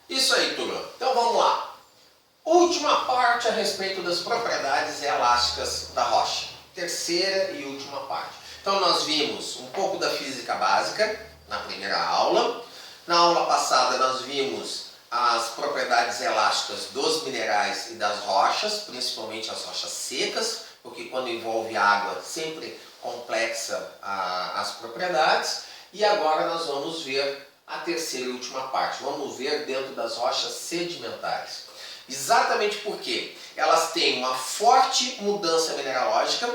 Isso aí, turma. Então vamos lá. Última parte a respeito das propriedades elásticas da rocha. Terceira e última parte. Então nós vimos um pouco da física básica na primeira aula. Na aula passada nós vimos as propriedades elásticas dos minerais e das rochas, principalmente as rochas secas, porque quando envolve água sempre complexa as propriedades. E agora nós vamos ver a terceira e última parte. Vamos ver dentro das rochas sedimentares. Exatamente porque elas têm uma forte mudança mineralógica,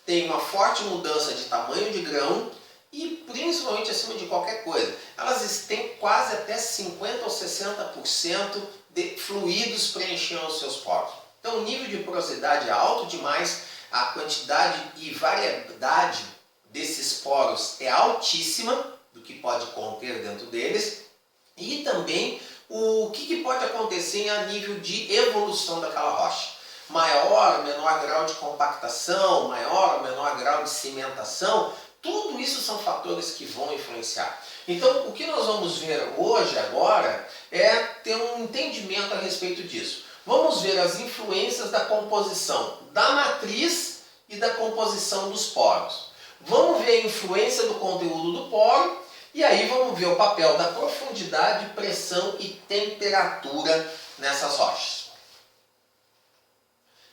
têm uma forte mudança de tamanho de grão e, principalmente acima de qualquer coisa, elas têm quase até 50% ou 60% de fluidos preenchendo os seus poros. Então o nível de porosidade é alto demais, a quantidade e variedade desses poros é altíssima do que pode conter dentro deles e também o que pode acontecer a nível de evolução daquela rocha. Maior ou menor grau de compactação, maior ou menor grau de cimentação, tudo isso são fatores que vão influenciar. Então, o que nós vamos ver hoje, agora, é ter um entendimento a respeito disso. Vamos ver as influências da composição da matriz e da composição dos poros. Vamos ver a influência do conteúdo do poro e aí vamos ver o papel da profundidade, pressão e temperatura nessas rochas.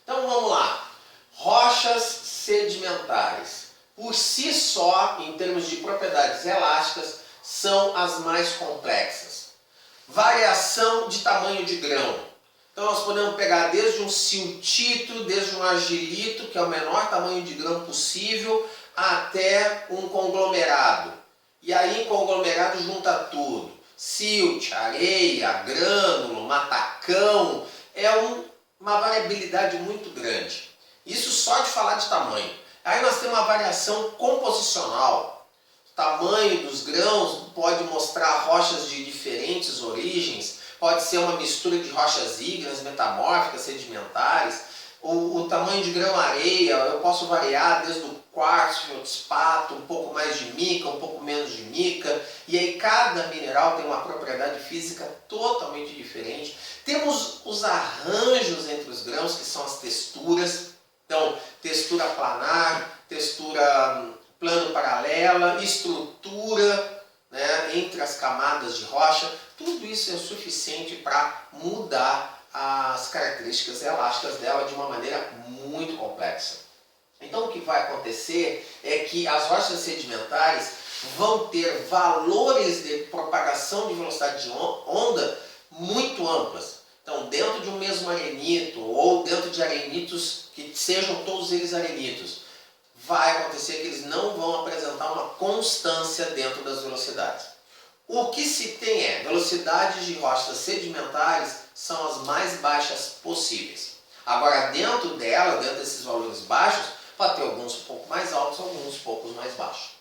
Então vamos lá. Rochas sedimentares. Por si só, em termos de propriedades elásticas, são as mais complexas. Variação de tamanho de grão. Então nós podemos pegar desde um siltito, desde um argilito, que é o menor tamanho de grão possível, até um conglomerado. E aí em conglomerado junta tudo. Silt, areia, grânulo, matacão, é uma variabilidade muito grande. Isso só de falar de tamanho. Aí nós temos uma variação composicional. O tamanho dos grãos pode mostrar rochas de diferentes origens, pode ser uma mistura de rochas ígneas, metamórficas, sedimentares. O tamanho de grão-areia, eu posso variar desde o quartzo, feldspato, um pouco mais de mica, um pouco menos de mica. E aí cada mineral tem uma propriedade física totalmente diferente. Temos os arranjos entre os grãos, que são as texturas. Então, textura planar, textura plano paralela, estrutura, né, entre as camadas de rocha. Tudo isso é suficiente para mudar as características elásticas dela de uma maneira muito complexa. Então o que vai acontecer é que as rochas sedimentares vão ter valores de propagação de velocidade de onda muito amplas. Então dentro de um mesmo arenito ou dentro de arenitos que sejam todos eles arenitos, vai acontecer que eles não vão apresentar uma constância dentro das velocidades. O que se tem é velocidades de rochas sedimentares são as mais baixas possíveis. Agora, dentro dela, dentro desses valores baixos, pode ter alguns um pouco mais altos, alguns poucos mais baixos.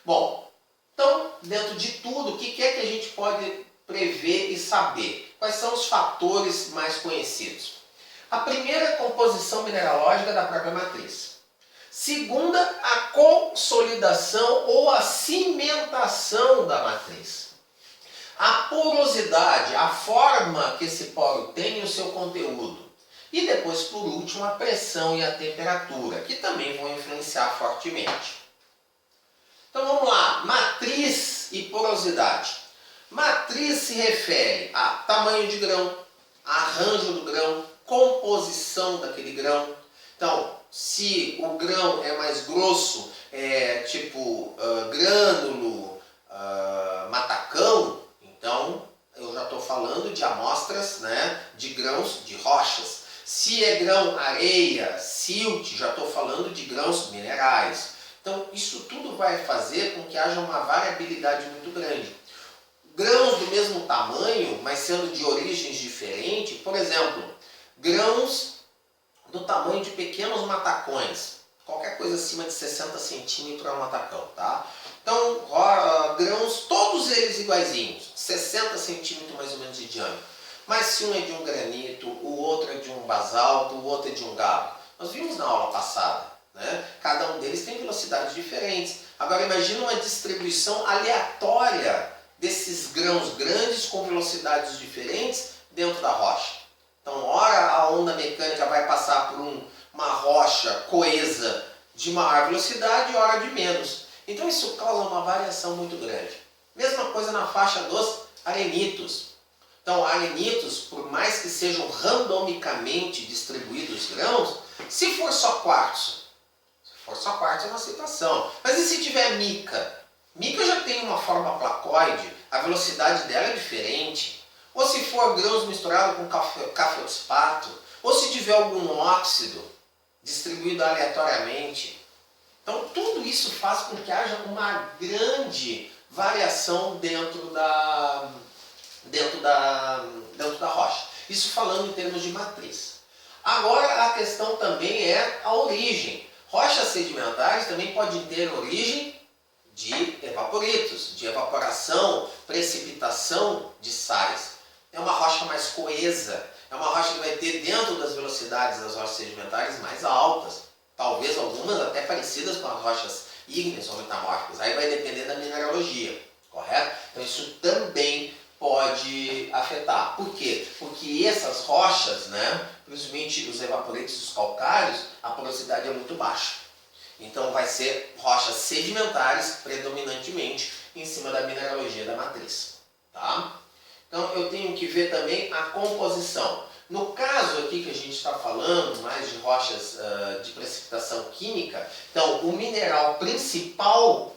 Bom, então, dentro de tudo, o que é que a gente pode prever e saber? Quais são os fatores mais conhecidos? A primeira é a composição mineralógica da própria matriz. Segunda, a consolidação ou a cimentação da matriz. A porosidade, a forma que esse poro tem e o seu conteúdo. E depois, por último, a pressão e a temperatura, que também vão influenciar fortemente. Então vamos lá, matriz e porosidade. Matriz se refere a tamanho de grão, arranjo do grão, composição daquele grão. Então, se o grão é mais grosso, tipo grânulo, matacão, então eu já estou falando de amostras, né, de grãos de rochas. Se é grão areia, silt, já estou falando de grãos minerais. Então isso tudo vai fazer com que haja uma variabilidade muito grande. Grãos do mesmo tamanho, mas sendo de origens diferentes, por exemplo, grãos do tamanho de pequenos matacões. Qualquer coisa acima de 60 centímetros é um matacão, tá? Então, grãos, todos eles iguaizinhos, 60 centímetros mais ou menos de diâmetro. Mas se um é de um granito, o outro é de um basalto, o outro é de um gabbro. Nós vimos na aula passada, né? Cada um deles tem velocidades diferentes. Agora imagina uma distribuição aleatória desses grãos grandes com velocidades diferentes dentro da rocha. Então, ora a onda mecânica vai passar por uma rocha coesa de maior velocidade e ora de menos. Então isso causa uma variação muito grande. Mesma coisa na faixa dos arenitos. Então, arenitos, por mais que sejam randomicamente distribuídos grãos, se for só quartzo é uma situação. Mas e se tiver mica? Mica já tem uma forma placoide, a velocidade dela é diferente. Ou se for grãos misturados com cafeospato, ou se tiver algum óxido distribuído aleatoriamente. Então, tudo isso faz com que haja uma grande variação dentro da rocha. Isso falando em termos de matriz. Agora, a questão também é a origem. Rochas sedimentares também podem ter origem de evaporitos, de evaporação, precipitação de sais. É uma rocha mais coesa, é uma rocha que vai ter dentro das velocidades das rochas sedimentares mais altas, talvez algumas até parecidas com as rochas ígneas ou metamórficas, aí vai depender da mineralogia, correto? Então isso também pode afetar. Por quê? Porque essas rochas, principalmente os evaporitos e os calcários, a porosidade é muito baixa. Então vai ser rochas sedimentares predominantemente em cima da mineralogia da matriz, tá? Então eu tenho que ver também a composição. No caso aqui que a gente está falando mais de rochas de precipitação química, então o mineral principal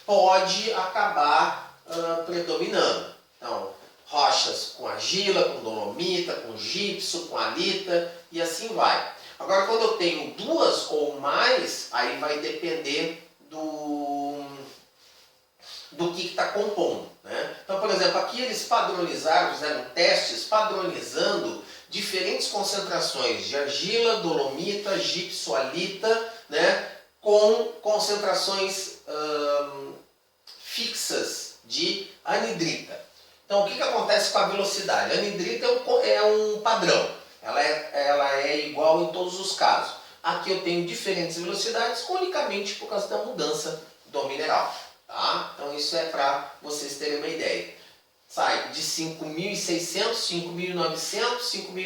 pode acabar predominando. Então, rochas com argila, com dolomita, com gipso, com halita e assim vai. Agora, quando eu tenho duas ou mais, aí vai depender do que está compondo. Então, por exemplo, aqui eles padronizaram, fizeram testes padronizando diferentes concentrações de argila, dolomita, gipso, halita, com concentrações fixas de anidrita. Então, o que acontece com a velocidade? A anidrita é um padrão, ela é igual em todos os casos. Aqui eu tenho diferentes velocidades unicamente por causa da mudança do mineral. Tá? Então isso é para vocês terem uma ideia. Sai de 5.600, 5.900,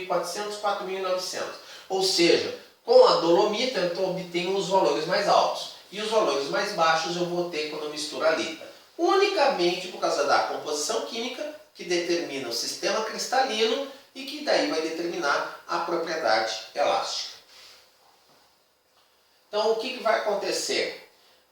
5.400, 4.900. Ou seja, com a dolomita eu obtenho os valores mais altos. E os valores mais baixos eu vou ter quando eu misturo a halita. Unicamente por causa da composição química que determina o sistema cristalino e que daí vai determinar a propriedade elástica. Então o que vai acontecer?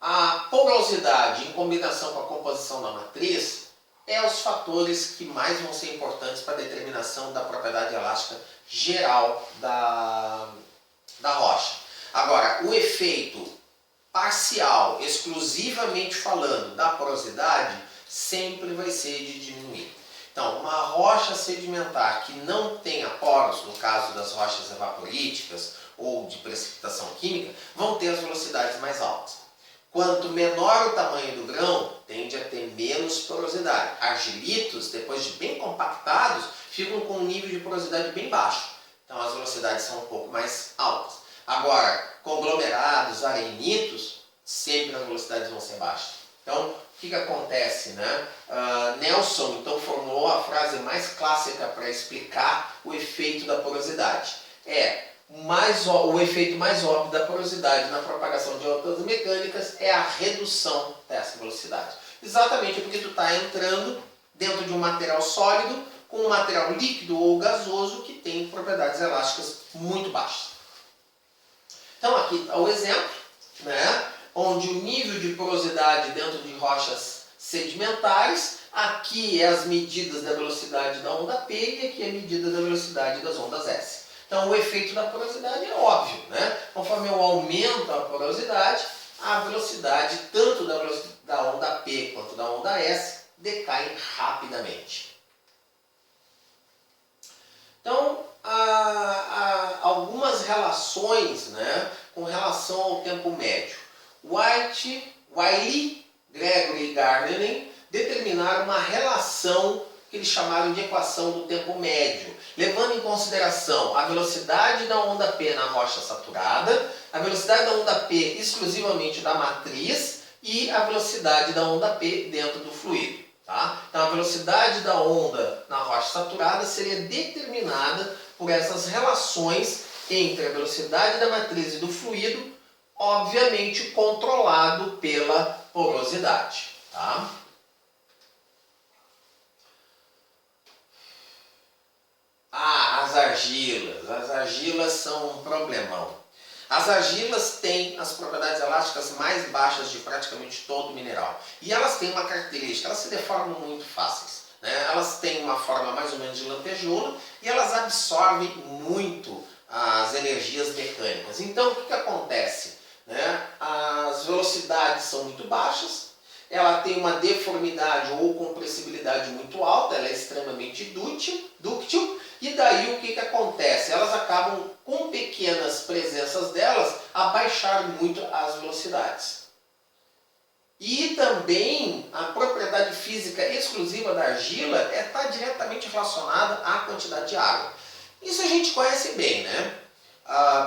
A porosidade em combinação com a composição da matriz é os fatores que mais vão ser importantes para a determinação da propriedade elástica geral da rocha. Agora, o efeito parcial, exclusivamente falando da porosidade, sempre vai ser de diminuir. Então, uma rocha sedimentar que não tenha poros, no caso das rochas evaporíticas ou de precipitação química, vão ter as velocidades mais altas. Quanto menor o tamanho do grão, tende a ter menos porosidade. Argilitos, depois de bem compactados, ficam com um nível de porosidade bem baixo. Então as velocidades são um pouco mais altas. Agora, conglomerados, arenitos, sempre as velocidades vão ser baixas. Então, o que acontece? Nelson então formulou a frase mais clássica para explicar o efeito da porosidade. O efeito mais óbvio da porosidade na propagação de ondas mecânicas é a redução dessa velocidade. Exatamente porque tu está entrando dentro de um material sólido com um material líquido ou gasoso que tem propriedades elásticas muito baixas. Então aqui está o exemplo, onde o nível de porosidade dentro de rochas sedimentares, aqui é as medidas da velocidade da onda P e aqui é a medida da velocidade das ondas S. Então o efeito da porosidade é óbvio, Conforme eu aumento a porosidade, a velocidade tanto da onda P quanto da onda S decai rapidamente. Então, há algumas relações com relação ao tempo médio. Wiley, Gregory e Gardner determinaram uma relação que eles chamaram de equação do tempo médio, levando em consideração a velocidade da onda P na rocha saturada, a velocidade da onda P exclusivamente da matriz e a velocidade da onda P dentro do fluido. Tá? Então a velocidade da onda na rocha saturada seria determinada por essas relações entre a velocidade da matriz e do fluido, obviamente controlado pela porosidade. Tá? As argilas. As argilas são um problemão. As argilas têm as propriedades elásticas mais baixas de praticamente todo o mineral. E elas têm uma característica, elas se deformam muito fáceis. Né? Elas têm uma forma mais ou menos de lantejoula e elas absorvem muito as energias mecânicas. Então o que acontece? Né? As velocidades são muito baixas, ela tem uma deformidade ou compressibilidade muito alta, ela é extremamente dúctil, e daí o que acontece? Elas acabam, com pequenas presenças delas, a baixar muito as velocidades. E também a propriedade física exclusiva da argila está diretamente relacionada à quantidade de água. Isso a gente conhece bem, né?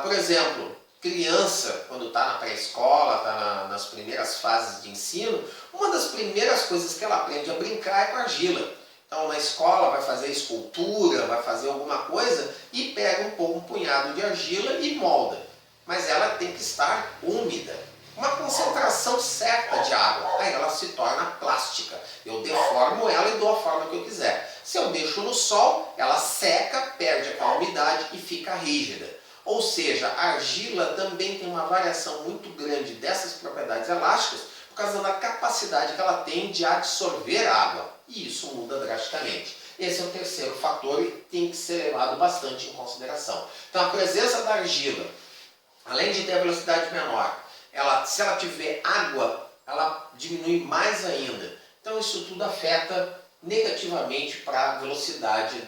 Por exemplo, criança, quando está na pré-escola, está nas primeiras fases de ensino, uma das primeiras coisas que ela aprende a brincar é com argila. Então na escola vai fazer escultura, vai fazer alguma coisa e pega um punhado de argila e molda. Mas ela tem que estar úmida. Uma concentração certa de água. Aí ela se torna plástica. Eu deformo ela e dou a forma que eu quiser. Se eu deixo no sol, ela seca, perde aquela umidade e fica rígida. Ou seja, a argila também tem uma variação muito grande dessas propriedades elásticas por causa da capacidade que ela tem de absorver água. E isso muda drasticamente. Esse é o terceiro fator e tem que ser levado bastante em consideração. Então a presença da argila, além de ter a velocidade menor, se ela tiver água, ela diminui mais ainda. Então isso tudo afeta negativamente para a velocidade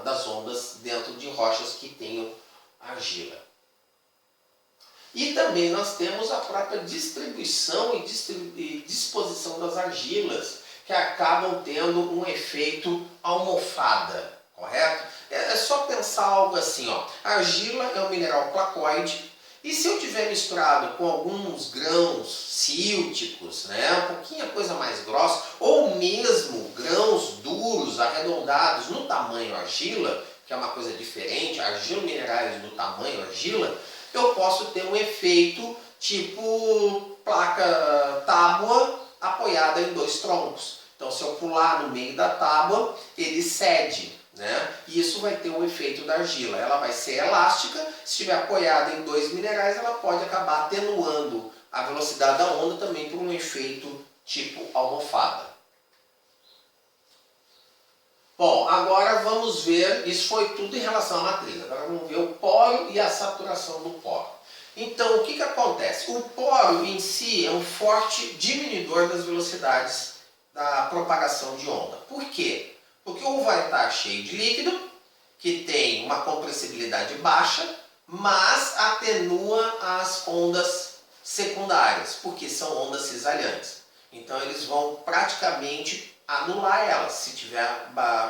das ondas dentro de rochas que tenham argila. E também nós temos a própria distribuição e disposição das argilas, que acabam tendo um efeito almofada, correto? É só pensar algo assim, ó. A argila é um mineral placoide, e se eu tiver misturado com alguns grãos sílticos, né, um pouquinho coisa mais grossa, ou mesmo grãos duros, arredondados no tamanho argila, que é uma coisa diferente, argila minerais do tamanho argila, eu posso ter um efeito tipo placa tábua apoiada em dois troncos. Então se eu pular no meio da tábua, ele cede, né? E isso vai ter um efeito da argila. Ela vai ser elástica, se estiver apoiada em dois minerais, ela pode acabar atenuando a velocidade da onda também por um efeito tipo almofada. Bom, agora vamos ver, isso foi tudo em relação à matriz, agora vamos ver o poro e a saturação do poro. Então, o que acontece? O poro em si é um forte diminuidor das velocidades da propagação de onda. Por quê? Porque o vai estar cheio de líquido, que tem uma compressibilidade baixa, mas atenua as ondas secundárias, porque são ondas cisalhantes. Então, eles vão praticamente anular elas, se tiver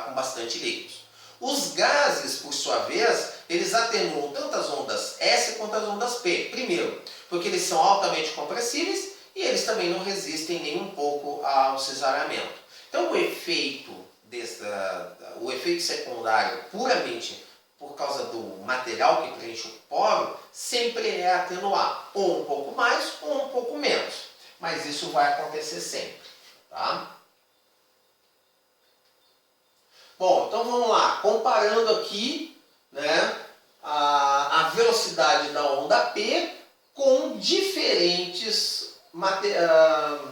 com bastante líquidos. Os gases, por sua vez, eles atenuam tanto as ondas S quanto as ondas P. Primeiro, porque eles são altamente compressíveis e eles também não resistem nem um pouco ao cisalhamento. Então o efeito secundário, puramente por causa do material que preenche o poro, sempre é atenuar, ou um pouco mais ou um pouco menos. Mas isso vai acontecer sempre. Tá? Bom, então vamos lá, comparando aqui, né, a velocidade da onda P com diferentes materiais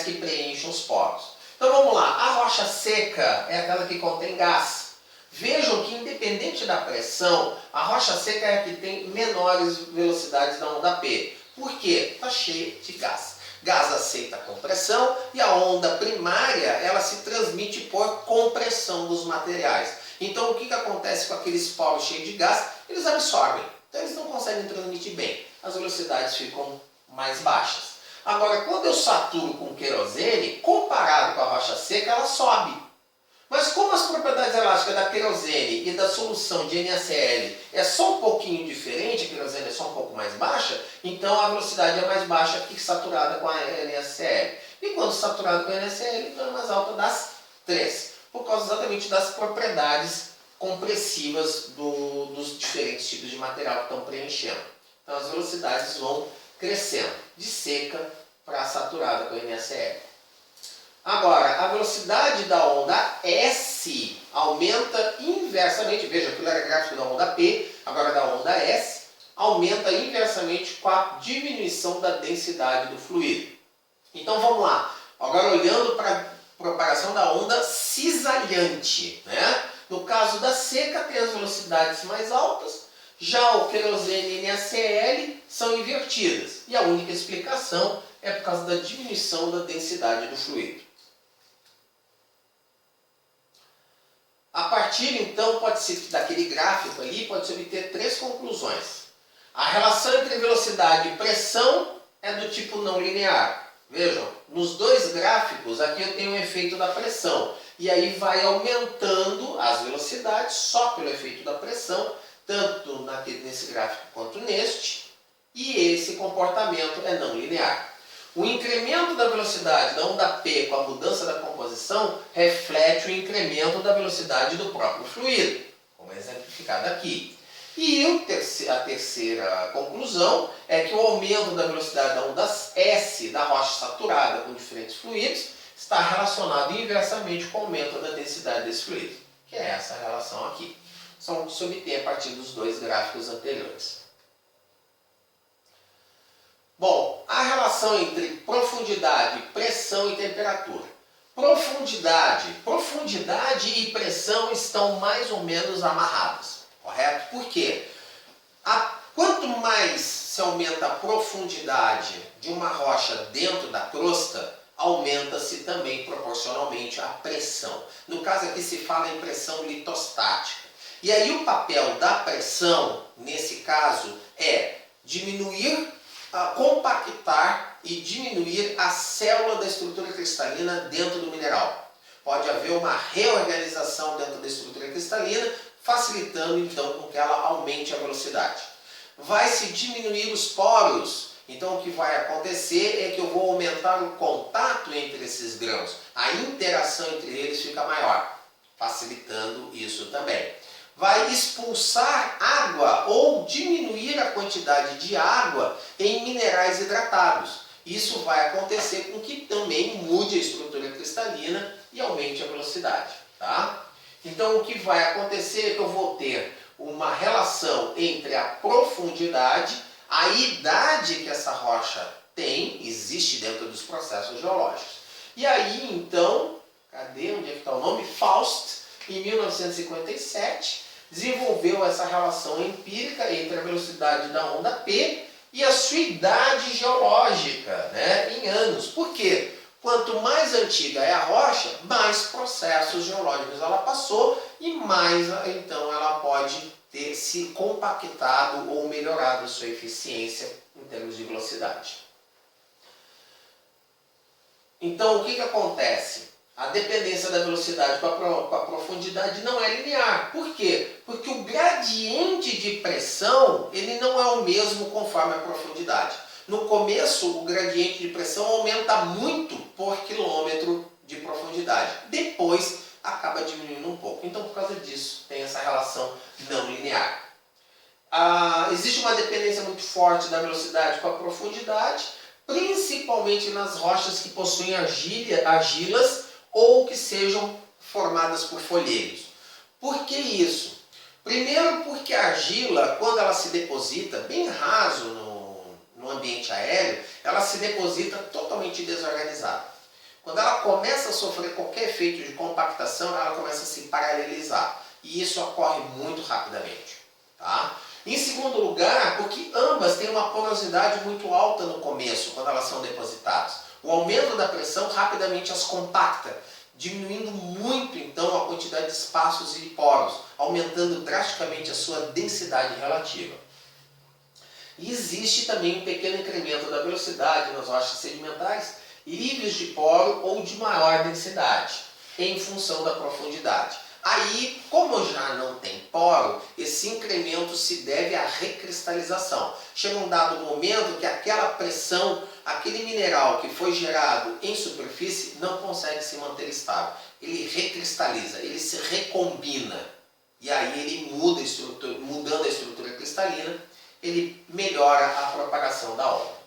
que preenchem os poros. Então vamos lá, a rocha seca é aquela que contém gás. Vejam que independente da pressão, a rocha seca é a que tem menores velocidades da onda P. Por quê? Está cheia de gás. Gás aceita a compressão e a onda primária ela se transmite por compressão dos materiais. Então o que acontece com aqueles poros cheios de gás? Eles absorvem, então eles não conseguem transmitir bem, as velocidades ficam mais baixas. Agora quando eu saturo com querosene, comparado com a rocha seca, ela sobe. Mas como as propriedades elásticas da querosene e da solução de NaCl é só um pouquinho diferente, a querosene é só um pouco mais baixa, então a velocidade é mais baixa que saturada com a NaCl. E quando saturado com NaCl, então é mais alta das três, por causa exatamente das propriedades compressivas dos diferentes tipos de material que estão preenchendo. Então as velocidades vão crescendo, de seca para saturada com NaCl. Agora, a velocidade da onda S aumenta inversamente, veja, aquilo era gráfico da onda P, agora da onda S, aumenta inversamente com a diminuição da densidade do fluido. Então vamos lá, agora olhando para a propagação da onda cisalhante, né? No caso da seca tem as velocidades mais altas, já o querosene e NaCl são invertidas. E a única explicação é por causa da diminuição da densidade do fluido. A partir então daquele gráfico ali, pode-se obter três conclusões. A relação entre velocidade e pressão é do tipo não linear. Vejam, nos dois gráficos aqui eu tenho o efeito da pressão. E aí vai aumentando as velocidades só pelo efeito da pressão, tanto nesse gráfico quanto neste. E esse comportamento é não linear. O incremento da velocidade da onda P com a mudança da composição reflete o incremento da velocidade do próprio fluido, como é exemplificado aqui. E a terceira conclusão é que o aumento da velocidade da onda S da rocha saturada com diferentes fluidos está relacionado inversamente com o aumento da densidade desse fluido, que é essa relação aqui. São o que se obtém a partir dos dois gráficos anteriores. Bom, a relação entre profundidade, pressão e temperatura. Profundidade e pressão estão mais ou menos amarradas, correto? Por quê? Quanto mais se aumenta a profundidade de uma rocha dentro da crosta, aumenta-se também proporcionalmente a pressão. No caso aqui se fala em pressão litostática. E aí o papel da pressão, nesse caso, é compactar e diminuir a célula da estrutura cristalina dentro do mineral. Pode haver uma reorganização dentro da estrutura cristalina, facilitando então com que ela aumente a velocidade. Vai se diminuir os poros, então o que vai acontecer é que eu vou aumentar o contato entre esses grãos. A interação entre eles fica maior, facilitando isso também. Vai expulsar água ou diminuir a quantidade de água em minerais hidratados. Isso vai acontecer com que também mude a estrutura cristalina e aumente a velocidade. Tá? Então o que vai acontecer é que eu vou ter uma relação entre a profundidade, a idade que essa rocha tem, existe dentro dos processos geológicos. E aí então, cadê? Onde é que está o nome? Faust, em 1957, desenvolveu essa relação empírica entre a velocidade da onda P e a sua idade geológica, né, em anos. Por quê? Quanto mais antiga é a rocha, mais processos geológicos ela passou e mais então ela pode ter se compactado ou melhorado a sua eficiência em termos de velocidade. Então o que acontece? A dependência da velocidade com a profundidade não é linear. Por quê? Porque o gradiente de pressão ele não é o mesmo conforme a profundidade. No começo, o gradiente de pressão aumenta muito por quilômetro de profundidade. Depois, acaba diminuindo um pouco. Então, por causa disso, tem essa relação não linear. Existe uma dependência muito forte da velocidade com a profundidade, principalmente nas rochas que possuem argilas ou que sejam formadas por folheiros. Por que isso? Primeiro porque a argila, quando ela se deposita bem raso no ambiente aéreo, ela se deposita totalmente desorganizada. Quando ela começa a sofrer qualquer efeito de compactação, ela começa a se paralelizar. E isso ocorre muito rapidamente. Tá? Em segundo lugar, porque ambas têm uma porosidade muito alta no começo, quando elas são depositadas. O aumento da pressão rapidamente as compacta, diminuindo muito então a quantidade de espaços e de poros, aumentando drasticamente a sua densidade relativa. E existe também um pequeno incremento da velocidade nas rochas sedimentares livres de poro ou de maior densidade, em função da profundidade. Aí, como já não tem poro, esse incremento se deve à recristalização. Chega um dado momento que aquela pressão aquele mineral que foi gerado em superfície não consegue se manter estável. Ele recristaliza, ele se recombina. E aí ele muda a estrutura, mudando a estrutura cristalina, ele melhora a propagação da onda.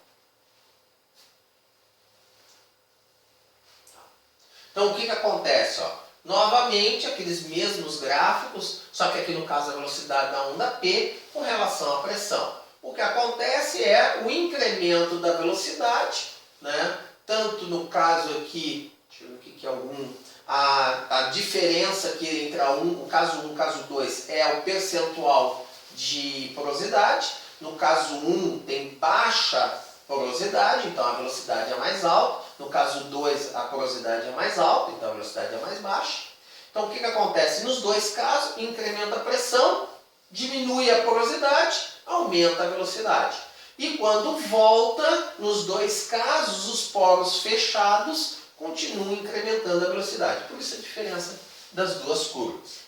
Então o que acontece? Novamente aqueles mesmos gráficos, só que aqui no caso a velocidade da onda P com relação à pressão. O que acontece é o incremento da velocidade, né? Tanto no caso aqui, deixa eu ver o que é a diferença aqui entre o caso 1 e o caso 2 é o percentual de porosidade. No caso 1 tem baixa porosidade, então a velocidade é mais alta. No caso 2 a porosidade é mais alta, então a velocidade é mais baixa. Então o que acontece? Nos dois casos, incrementa a pressão, diminui a porosidade, aumenta a velocidade. E quando volta, nos dois casos, os poros fechados continuam incrementando a velocidade. Por isso a diferença das duas curvas.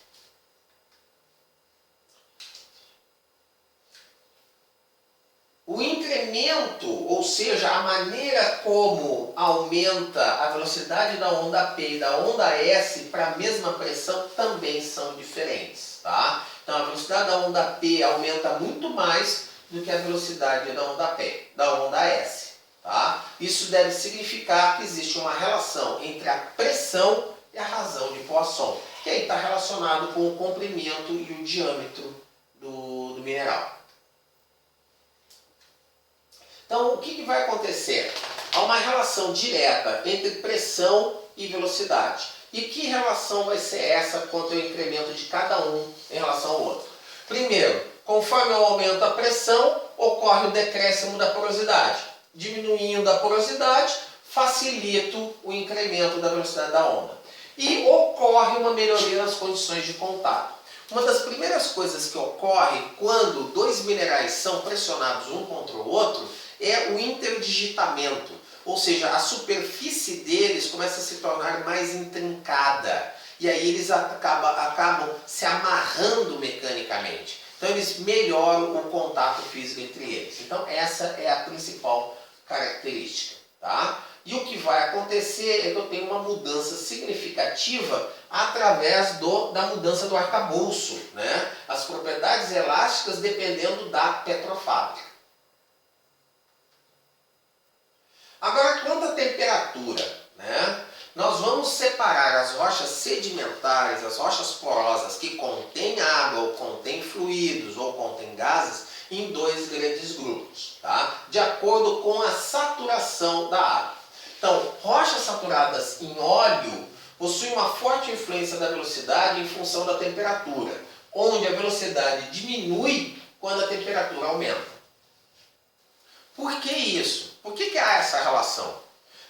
O incremento, ou seja, a maneira como aumenta a velocidade da onda P e da onda S para a mesma pressão também são diferentes, tá? Então a velocidade da onda P aumenta muito mais do que a velocidade da onda P, da onda S, tá? Isso deve significar que existe uma relação entre a pressão e a razão de Poisson, que aí está relacionado com o comprimento e o diâmetro do mineral. Então, o que vai acontecer? Há uma relação direta entre pressão e velocidade. E que relação vai ser essa quanto ao incremento de cada um em relação ao outro? Primeiro, conforme eu aumento a pressão, ocorre o decréscimo da porosidade. Diminuindo a porosidade, facilito o incremento da velocidade da onda. E ocorre uma melhoria nas condições de contato. Uma das primeiras coisas que ocorre quando dois minerais são pressionados um contra o outro é o interdigitamento, ou seja, a superfície deles começa a se tornar mais intrincada e aí eles acabam se amarrando mecanicamente. Então eles melhoram o contato físico entre eles. Então essa é a principal característica, tá? E o que vai acontecer é que eu tenho uma mudança significativa através da mudança do arcabouço, né? As propriedades elásticas dependendo da petrofábrica. Agora, quanto à temperatura, né? Nós vamos separar as rochas sedimentares, as rochas porosas que contêm água, ou contêm fluidos, ou contêm gases, em dois grandes grupos, tá? De acordo com a saturação da água. Então, rochas saturadas em óleo possuem uma forte influência da velocidade em função da temperatura, onde a velocidade diminui quando a temperatura aumenta. Por que isso? Por que há essa relação?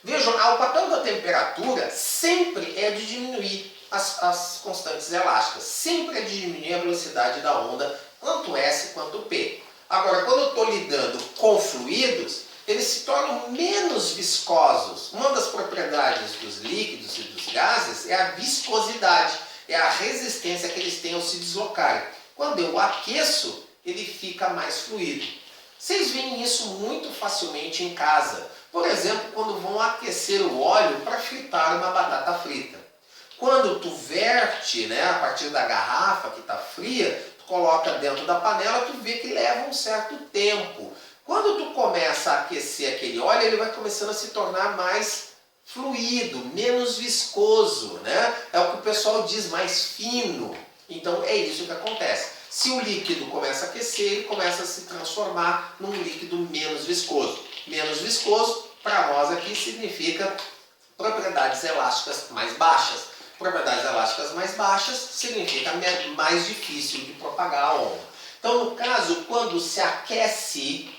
Vejam, o papel da temperatura sempre é de diminuir as constantes elásticas, sempre é de diminuir a velocidade da onda, tanto S quanto P. Agora, quando eu estou lidando com fluidos, eles se tornam menos viscosos. Uma das propriedades dos líquidos e dos gases é a viscosidade, é a resistência que eles têm ao se deslocarem. Quando eu aqueço, ele fica mais fluido. Vocês veem isso muito facilmente em casa. Por exemplo, quando vão aquecer o óleo para fritar uma batata frita. Quando tu verte, né, a partir da garrafa que está fria, tu coloca dentro da panela, tu vê que leva um certo tempo. Quando tu começa a aquecer aquele óleo, ele vai começando a se tornar mais fluido, menos viscoso, né? É o que o pessoal diz, mais fino. Então é isso que acontece. Se o líquido começa a aquecer, ele começa a se transformar num líquido menos viscoso. Menos viscoso, para nós aqui, significa propriedades elásticas mais baixas. Propriedades elásticas mais baixas significa mais difícil de propagar a onda. Então, no caso, quando se aquece,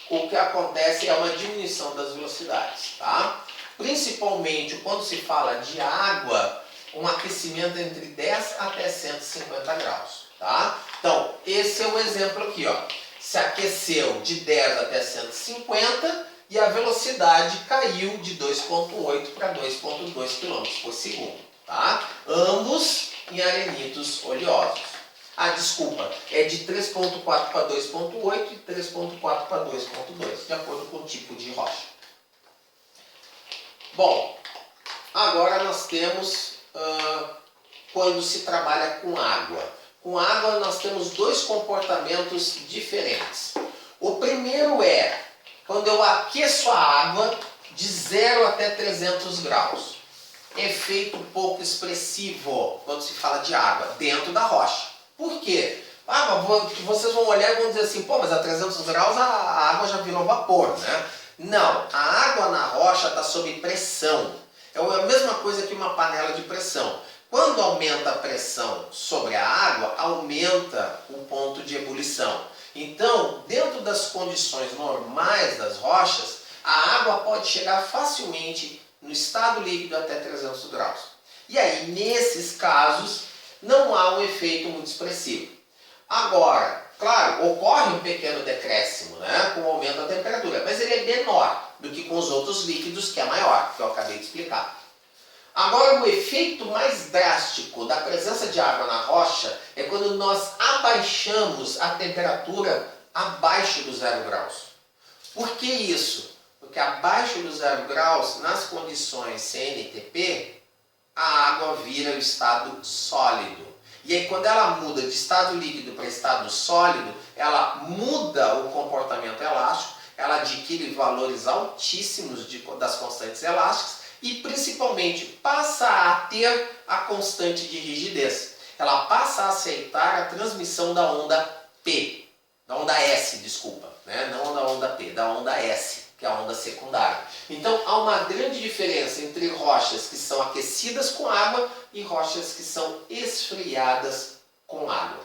o que acontece é uma diminuição das velocidades, tá? Principalmente quando se fala de água, um aquecimento entre 10 até 150 graus, tá? Então, esse é o exemplo aqui, ó. Se aqueceu de 10 até 150 e a velocidade caiu de 2,8 para 2,2 km por segundo, tá? Ambos em arenitos oleosos. Ah, desculpa, é de 3,4 para 2,8 e 3,4 para 2,2, de acordo com o tipo de rocha. Bom, agora nós temos quando se trabalha com água. Com água nós temos dois comportamentos diferentes. O primeiro é quando eu aqueço a água de 0 até 300 graus. Efeito pouco expressivo quando se fala de água dentro da rocha. Por quê? Vocês vão olhar e vão dizer assim, pô, mas a 300 graus a água já virou vapor, né? Não, a água na rocha está sob pressão. É a mesma coisa que uma panela de pressão. Quando aumenta a pressão sobre a água, aumenta o ponto de ebulição. Então, dentro das condições normais das rochas, a água pode chegar facilmente no estado líquido até 300 graus. E aí, nesses casos, não há um efeito muito expressivo. Agora, claro, ocorre um pequeno decréscimo, né, com o aumento da temperatura, mas ele é menor do que com os outros líquidos, que é maior, que eu acabei de explicar. Agora, o efeito mais drástico da presença de água na rocha é quando nós abaixamos a temperatura abaixo do 0 graus. Por que isso? Porque abaixo do 0 graus, nas condições CNTP, a água vira o estado sólido. E aí, quando ela muda de estado líquido para estado sólido, ela muda o comportamento elástico, ela adquire valores altíssimos das constantes elásticas e, principalmente, passa a ter a constante de rigidez. Ela passa a aceitar a transmissão da onda P, da onda S, desculpa, né? Não da onda P, da onda S, que é a onda secundária. Então, há uma grande diferença entre rochas que são aquecidas com água e rochas que são esfriadas com água.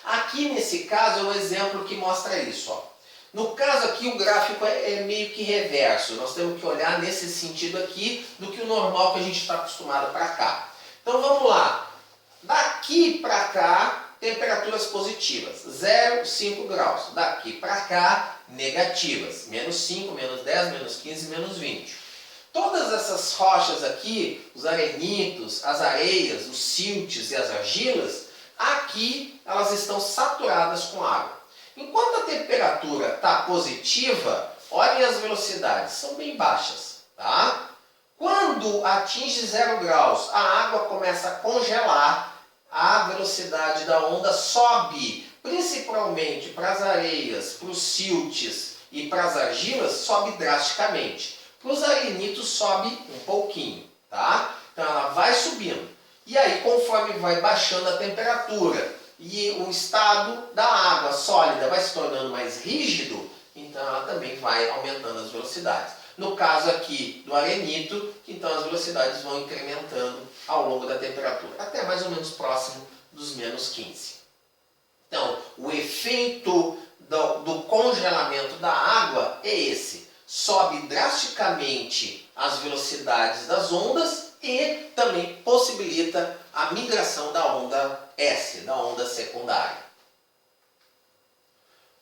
Aqui, nesse caso, é um exemplo que mostra isso. Ó. No caso aqui, o gráfico é meio que reverso. Nós temos que olhar nesse sentido aqui do que o normal que a gente está acostumado para cá. Então, vamos lá. Daqui para cá, temperaturas positivas, 0, 5 graus. Daqui para cá, negativas, menos 5, menos 10, menos 15, menos 20. Todas essas rochas aqui, os arenitos, as areias, os siltes e as argilas, aqui elas estão saturadas com água. Enquanto a temperatura está positiva, olhem as velocidades, são bem baixas, tá? Quando atinge 0 graus, a água começa a congelar, a velocidade da onda sobe, principalmente para as areias, para os siltes e para as argilas, sobe drasticamente. Para os arenitos sobe um pouquinho, tá? Então ela vai subindo. E aí, conforme vai baixando a temperatura e o estado da água sólida vai se tornando mais rígido, então ela também vai aumentando as velocidades. No caso aqui do arenito, então as velocidades vão incrementando ao longo da temperatura, até mais ou menos próximo dos menos 15. Então, o efeito do congelamento da água é esse. Sobe drasticamente as velocidades das ondas e também possibilita a migração da onda S, da onda secundária.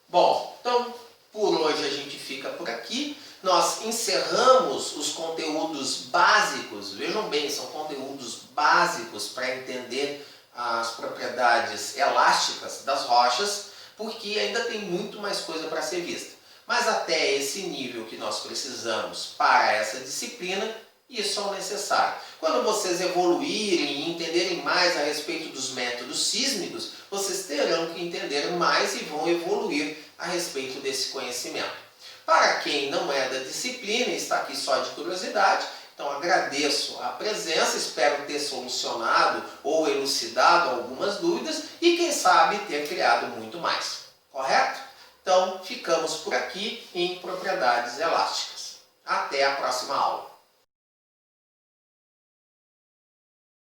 Bom, então por hoje a gente fica por aqui. Nós encerramos os conteúdos básicos, vejam bem, são conteúdos básicos para entender as propriedades elásticas das rochas, porque ainda tem muito mais coisa para ser vista. Mas até esse nível que nós precisamos para essa disciplina, isso é o necessário. Quando vocês evoluírem e entenderem mais a respeito dos métodos sísmicos, vocês terão que entender mais e vão evoluir a respeito desse conhecimento. Para quem não é da disciplina e está aqui só de curiosidade, então agradeço a presença, espero ter solucionado ou elucidado algumas dúvidas e quem sabe ter criado muito mais. Correto? Então ficamos por aqui em propriedades elásticas. Até a próxima aula.